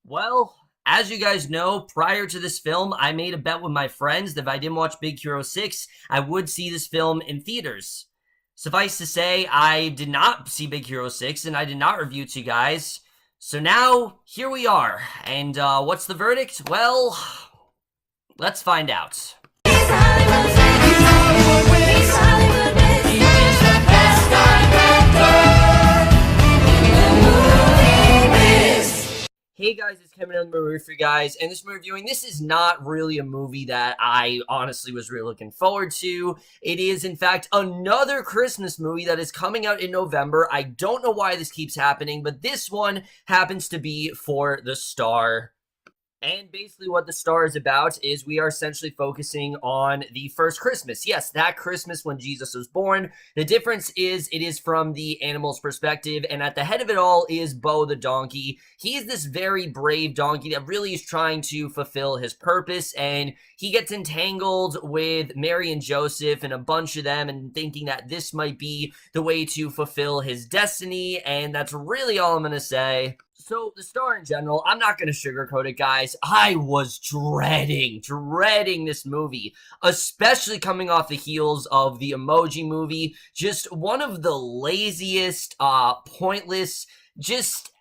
Well, as you guys know, prior to this film, I made a bet with my friends that if I didn't watch Big Hero 6, I would see this film in theaters. Suffice to say, I did not see Big Hero 6, and I did not review it to you guys. So now, here we are. And what's the verdict? Well, let's find out. Hey guys, it's Kevin on the movie for you guys, and this movie reviewing, this is not really a movie that I honestly was really looking forward to. It is, in fact, another Christmas movie that is coming out in November. I don't know why this keeps happening, but this one happens to be for the Star. And basically what the Star is about is we are essentially focusing on the first Christmas. Yes, that Christmas when Jesus was born. The difference is it is from the animal's perspective, and at the head of it all is Bo the donkey. He's this very brave donkey that really is trying to fulfill his purpose, and he gets entangled with Mary and Joseph and a bunch of them and thinking that this might be the way to fulfill his destiny, and that's really all I'm going to say. So, the Star in general, I'm not going to sugarcoat it, guys. I was dreading this movie, especially coming off the heels of the Emoji Movie. Just one of the laziest, pointless, just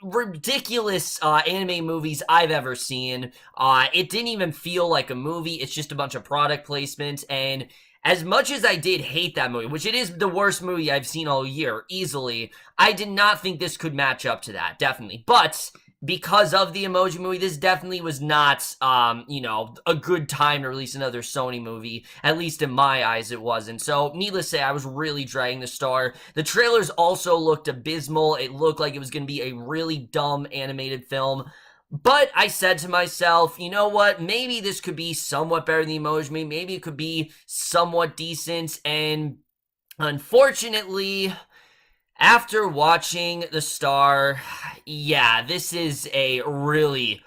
ridiculous anime movies I've ever seen. It didn't even feel like a movie. It's just a bunch of product placement, and as much as I did hate that movie, which it is the worst movie I've seen all year, easily, I did not think this could match up to that, definitely. But because of the Emoji Movie, this definitely was not, a good time to release another Sony movie. At least in my eyes, it wasn't. So, needless to say, I was really dragging the Star. The trailers also looked abysmal. It looked like it was going to be a really dumb animated film. But I said to myself, you know what, maybe this could be somewhat better than the Emoji Movie, maybe it could be somewhat decent, and unfortunately, after watching The Star, yeah, this is a really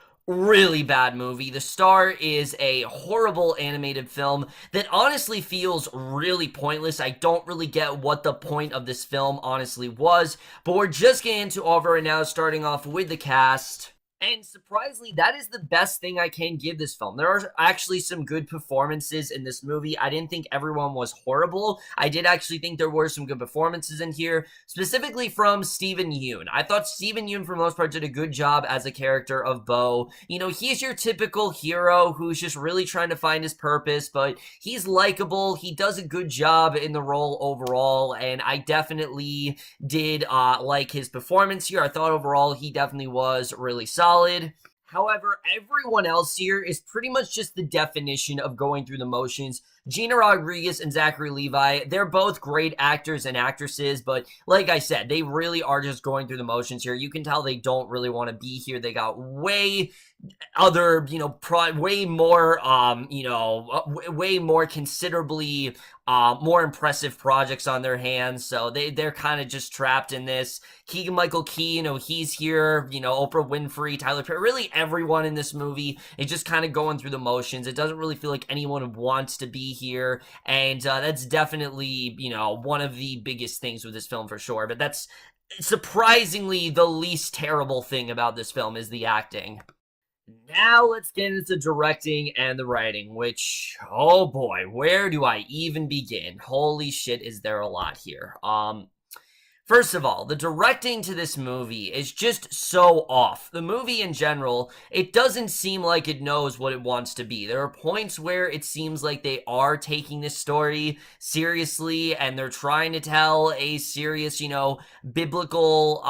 bad movie. The Star is a horrible animated film that honestly feels really pointless. I don't really get what the point of this film honestly was, but we're just getting into all of it right now, starting off with the cast. And surprisingly, that is the best thing I can give this film. There are actually some good performances in this movie. I didn't think everyone was horrible. I did actually think there were some good performances in here, specifically from Yeun. I thought Yeun, for the most part, did a good job as a character of Bo. You know, he's your typical hero who's just really trying to find his purpose, but he's likable. He does a good job in the role overall, and I definitely did like his performance here. I thought overall he definitely was really solid. However, everyone else here is pretty much just the definition of going through the motions. Gina Rodriguez and Zachary Levi, they're both great actors and actresses, but like I said, they really are just going through the motions here. You can tell they don't really want to be here. They got way other, way more, way more considerably more impressive projects on their hands, so they're kind of just trapped in this. Keegan-Michael, he's here, Oprah Winfrey, Tyler Perry, really everyone in this movie is just kind of going through the motions. It doesn't really feel like anyone wants to be here, and that's definitely, one of the biggest things with this film for sure, but that's surprisingly the least terrible thing about this film is the acting. Now let's get into directing and the writing, which, oh boy, where do I even begin? Holy shit, is there a lot here. First of all, the directing to this movie is just so off. The movie in general, it doesn't seem like it knows what it wants to be. There are points where it seems like they are taking this story seriously and they're trying to tell a serious, biblical,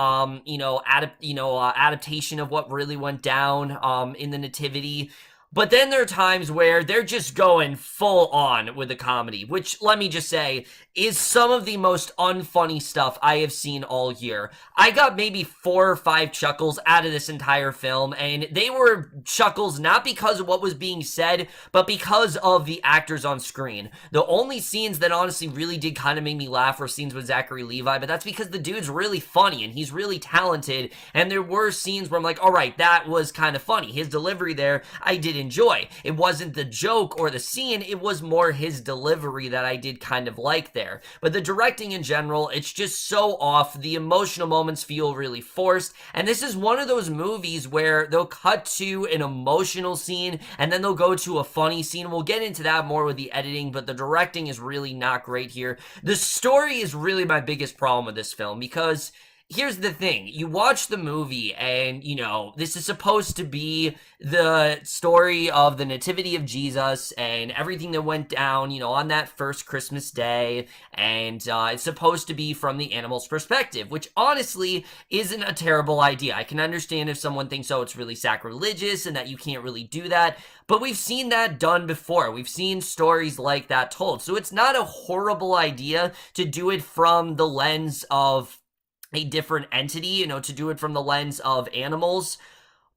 adaptation of what really went down in the Nativity. But then there are times where they're just going full on with the comedy, which, let me just say, is some of the most unfunny stuff I have seen all year. I got maybe 4 or 5 chuckles out of this entire film, and they were chuckles not because of what was being said, but because of the actors on screen. The only scenes that honestly really did kind of make me laugh were scenes with Zachary Levi, but that's because the dude's really funny, and he's really talented, and there were scenes where I'm like, alright, that was kind of funny. His delivery there, I did did enjoy. It wasn't the joke or the scene, it was more his delivery that I did kind of like there. But the directing in general, it's just so off. The emotional moments feel really forced, and this is one of those movies where they'll cut to an emotional scene and then they'll go to a funny scene. We'll get into that more with the editing, but the directing is really not great here. The story is really my biggest problem with this film, because here's the thing. You watch the movie and, this is supposed to be the story of the nativity of Jesus and everything that went down, on that first Christmas day. And it's supposed to be from the animal's perspective, which honestly isn't a terrible idea. I can understand if someone thinks, oh, it's really sacrilegious and that you can't really do that. But we've seen that done before. We've seen stories like that told. So it's not a horrible idea to do it from the lens of a different entity, to do it from the lens of animals.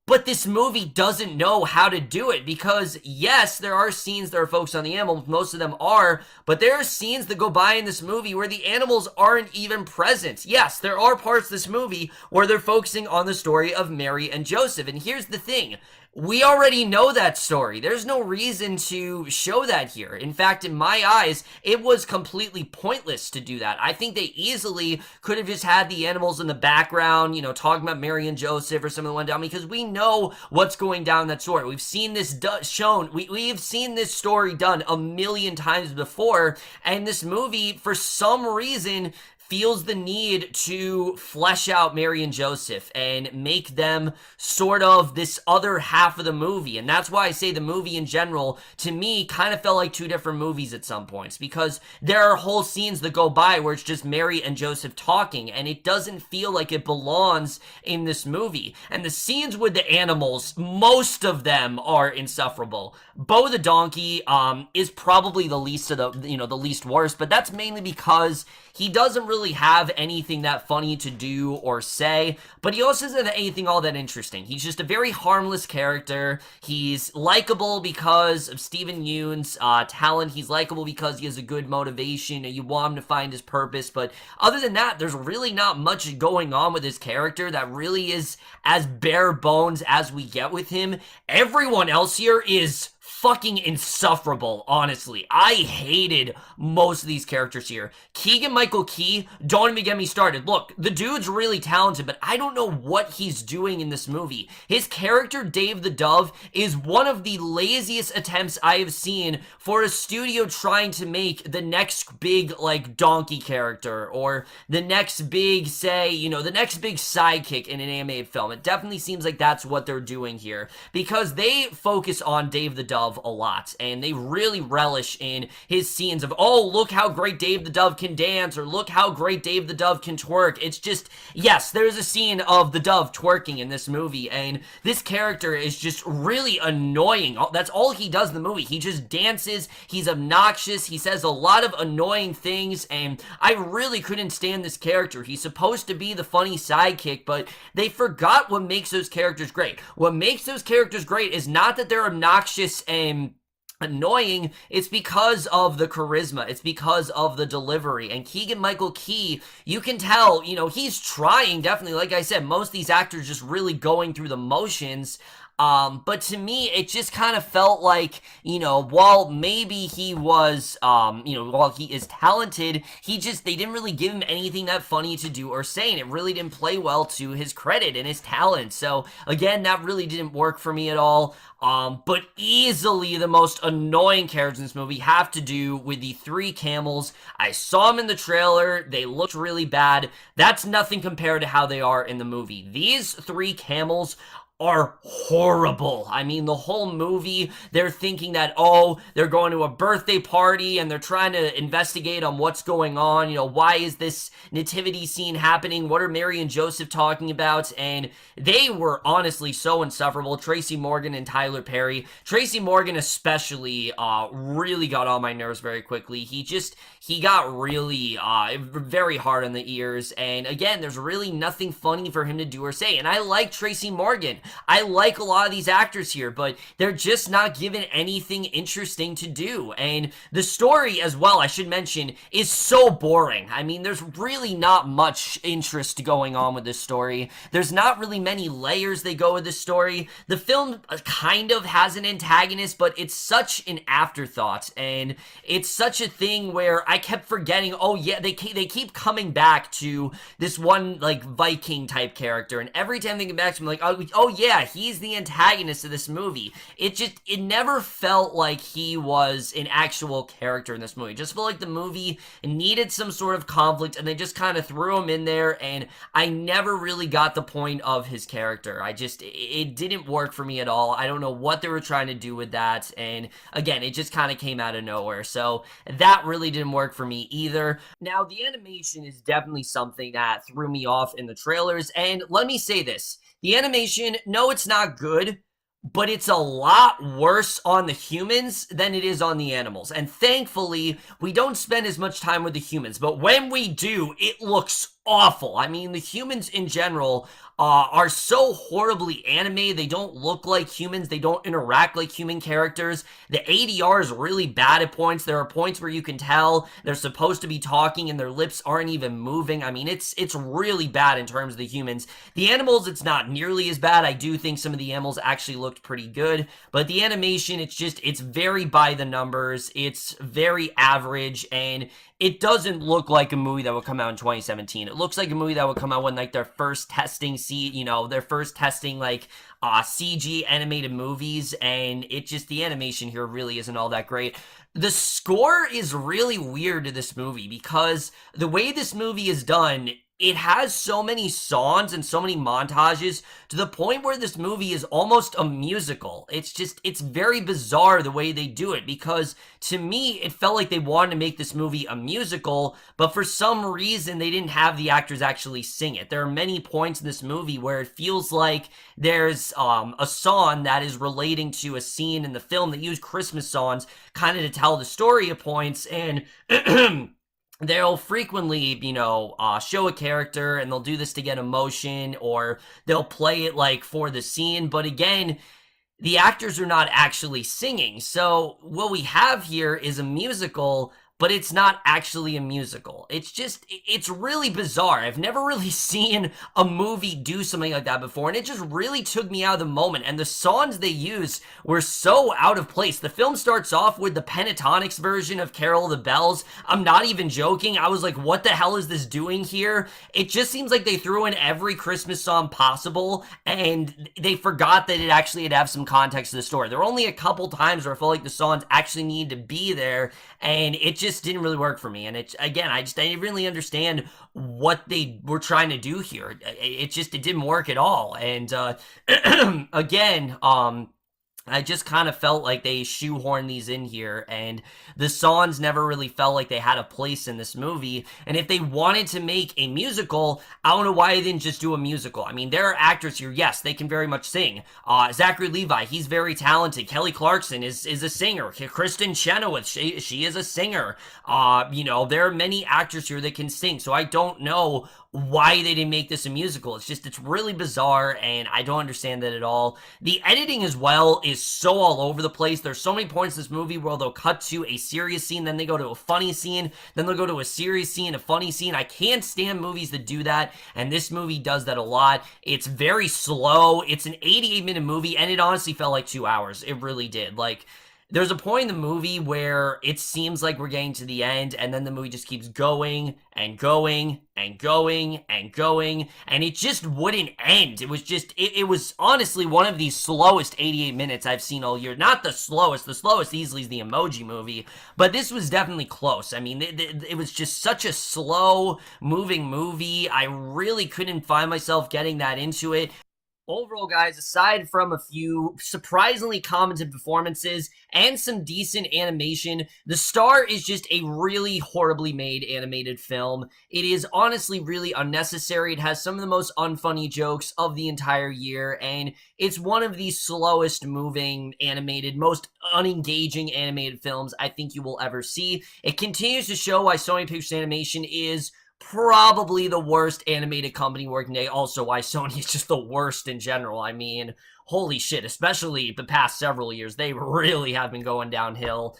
But this movie doesn't know how to do it, because yes, there are scenes that are focused on the animals, most of them are, but there are scenes that go by in this movie where the animals aren't even present. Yes, there are parts of this movie where they're focusing on the story of Mary and Joseph, and here's the thing. We already know that story. There's no reason to show that here. In fact, in my eyes, it was completely pointless to do that. I think they easily could have just had the animals in the background, talking about Mary and Joseph or something that went down, because we know what's going down in that story. We've seen this shown. We've seen this story done a million times before, and this movie, for some reason, feels the need to flesh out Mary and Joseph and make them sort of this other half of the movie. And that's why I say the movie in general, to me, kind of felt like two different movies at some points, because there are whole scenes that go by where it's just Mary and Joseph talking, and it doesn't feel like it belongs in this movie. And the scenes with the animals, most of them are insufferable. Bo the donkey is probably the least of the least worst, but that's mainly because he doesn't really have anything that funny to do or say, but he also doesn't have anything all that interesting. He's just a very harmless character. He's likable because of Steven Yeun's talent. He's likable because he has a good motivation, and you want him to find his purpose, but other than that, there's really not much going on with his character that really is as bare bones as we get with him. Everyone else here is fucking insufferable, honestly. I hated most of these characters here. Keegan-Michael Key, don't even get me started. Look, the dude's really talented, but I don't know what he's doing in this movie. His character, Dave the Dove, is one of the laziest attempts I have seen for a studio trying to make the next big, donkey character, or the next big, the next big sidekick in an animated film. It definitely seems like that's what they're doing here, because they focus on Dave the Dove a lot, and they really relish in his scenes of, oh, look how great Dave the Dove can dance, or look how great Dave the Dove can twerk. It's just, yes, there's a scene of the dove twerking in this movie, and this character is just really annoying. That's all he does in the movie. He just dances, he's obnoxious, he says a lot of annoying things, and I really couldn't stand this character. He's supposed to be the funny sidekick, but they forgot what makes those characters great. What makes those characters great is not that they're obnoxious and annoying, it's because of the charisma, it's because of the delivery. And Keegan-Michael Key, you can tell, he's trying, definitely. Like I said, most of these actors just really going through the motions. But to me, it just kind of felt like, while maybe he was, while he is talented, they didn't really give him anything that funny to do or say, and it really didn't play well to his credit and his talent. So, again, that really didn't work for me at all. But easily the most annoying characters in this movie have to do with the three camels. I saw them in the trailer. They looked really bad. That's nothing compared to how they are in the movie. These three camels are horrible. I mean, the whole movie, they're thinking that, oh, they're going to a birthday party and they're trying to investigate on what's going on. Why is this nativity scene happening? What are Mary and Joseph talking about? And they were honestly so insufferable. Tracy Morgan and Tyler Perry. Tracy Morgan especially really got on my nerves very quickly. He got really very hard on the ears. And again, there's really nothing funny for him to do or say. And I like Tracy Morgan. I like like a lot of these actors here, but they're just not given anything interesting to do. And the story as well, I should mention, is so boring. I mean, there's really not much interest going on with this story. There's not really many layers they go with this story. The film kind of has an antagonist, but it's such an afterthought, and it's such a thing where I kept forgetting, oh yeah, they keep coming back to this one, like, Viking type character, and every time they get back to him, like, oh yeah, he's the antagonist of this movie. It never felt like he was an actual character in this movie. It just felt like the movie needed some sort of conflict, and they just kind of threw him in there, and I never really got the point of his character. It didn't work for me at all. I don't know what they were trying to do with that, and again, it just kind of came out of nowhere, so that really didn't work for me either. Now, the animation is definitely something that threw me off in the trailers, and let me say this. The animation, no, it's not good, but it's a lot worse on the humans than it is on the animals. And thankfully, we don't spend as much time with the humans, but when we do, it looks awful. I mean, the humans in general are so horribly animated. They don't look like humans. They don't interact like human characters. The ADR is really bad at points. There are points where you can tell they're supposed to be talking and their lips aren't even moving. I mean, it's really bad in terms of the humans. The animals, it's not nearly as bad. I do think some of the animals actually looked pretty good, but the animation, it's very by the numbers. It's very average, and it doesn't look like a movie that would come out in 2017. It looks like a movie that would come out when, like, their first testing, like, CG animated movies, and the animation here really isn't all that great. The score is really weird to this movie because the way this movie is done, it has so many songs and so many montages to the point where this movie is almost a musical. It's very bizarre the way they do it, because to me, it felt like they wanted to make this movie a musical, but for some reason, they didn't have the actors actually sing it. There are many points in this movie where it feels like there's a song that is relating to a scene in the film that use Christmas songs kind of to tell the story at points, and they'll frequently, show a character, and they'll do this to get emotion, or they'll play it, like, for the scene, but again, the actors are not actually singing. So what we have here is a musical, but it's not actually a musical. It's really bizarre. I've never really seen a movie do something like that before, and it just really took me out of the moment, and the songs they used were so out of place. The film starts off with the Pentatonics version of Carol of the Bells. I'm not even joking. I was like, what the hell is this doing here? It just seems like they threw in every Christmas song possible, and they forgot that it actually had to have some context to the story. There were only a couple times where I felt like the songs actually needed to be there, and it just didn't really work for me. And I didn't really understand what they were trying to do here. It didn't work at all. And again, I just kind of felt like they shoehorned these in here, and the songs never really felt like they had a place in this movie. And if they wanted to make a musical, I don't know why they didn't just do a musical. I mean, there are actors here, yes, they can very much sing. Zachary Levi, he's very talented. Kelly Clarkson is a singer. Kristin Chenoweth, she is a singer. There are many actors here that can sing, so I don't know why they didn't make this a musical. It's really bizarre, and I don't understand that at all. The editing as well is so all over the place. There's so many points in this movie where they'll cut to a serious scene, then they go to a funny scene, then they'll go to a serious scene, a funny scene. I can't stand movies that do that, and this movie does that a lot. It's very slow. It's an 88-minute movie, and it honestly felt like 2 hours. It really did. Like, there's a point in the movie where it seems like we're getting to the end, and then the movie just keeps going and going and going and going, and it just wouldn't end. It was honestly one of the slowest 88 minutes I've seen all year. Not the slowest. The slowest easily is the Emoji Movie, but this was definitely close. I mean, it was just such a slow moving movie. I really couldn't find myself getting that into it. Overall, guys, aside from a few surprisingly competent performances and some decent animation, The Star is just a really horribly made animated film. It is honestly really unnecessary. It has some of the most unfunny jokes of the entire year, and it's one of the slowest moving animated, most unengaging animated films I think you will ever see. It continues to show why Sony Pictures Animation is probably the worst animated company working today. Also, why Sony is just the worst in general. I mean, holy shit, especially the past several years, they really have been going downhill.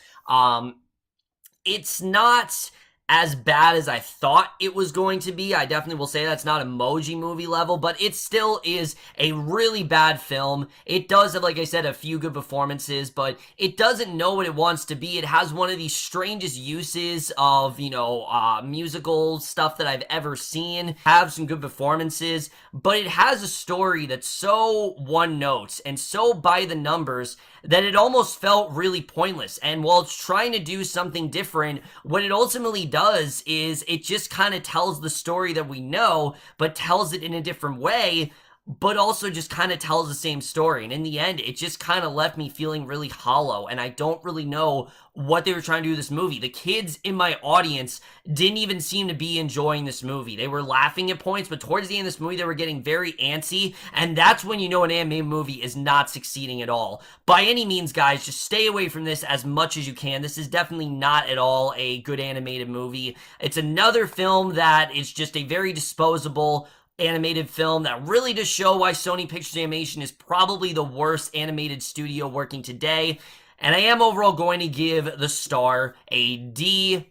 It's not as bad as I thought it was going to be. I definitely will say that's not Emoji Movie level, but it still is a really bad film. It does have, like I said, a few good performances, but it doesn't know what it wants to be. It has one of the strangest uses of, musical stuff that I've ever seen. Have some good performances, but it has a story that's so one note and so by the numbers that it almost felt really pointless. And while it's trying to do something different, what it ultimately does is it just kind of tells the story that we know, but tells it in a different way, but also just kind of tells the same story. And in the end, it just kind of left me feeling really hollow, and I don't really know what they were trying to do with this movie. The kids in my audience didn't even seem to be enjoying this movie. They were laughing at points, but towards the end of this movie, they were getting very antsy, and that's when you know an anime movie is not succeeding at all. By any means, guys, just stay away from this as much as you can. This is definitely not at all a good animated movie. It's another film that is just a very disposable animated film that really does show why Sony Pictures Animation is probably the worst animated studio working today. And I am overall going to give the star a D-.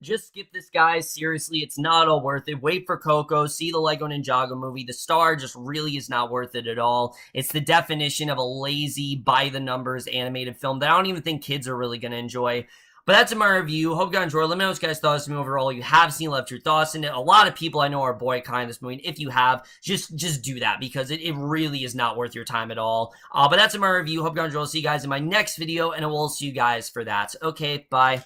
Just skip this, guys. Seriously, it's not all worth it. Wait for Coco. See the Lego Ninjago movie. The Star just really is not worth it at all. It's the definition of a lazy, by-the-numbers animated film that I don't even think kids are really going to enjoy. But that's my review. Hope you guys enjoyed. Let me know what you guys thought of this movie overall. You have seen, left your thoughts in it. A lot of people I know are boycotting this movie. And if you have, just do that, because it really is not worth your time at all. But that's my review. Hope you guys enjoyed. I'll see you guys in my next video, and I will see you guys for that. Okay, bye.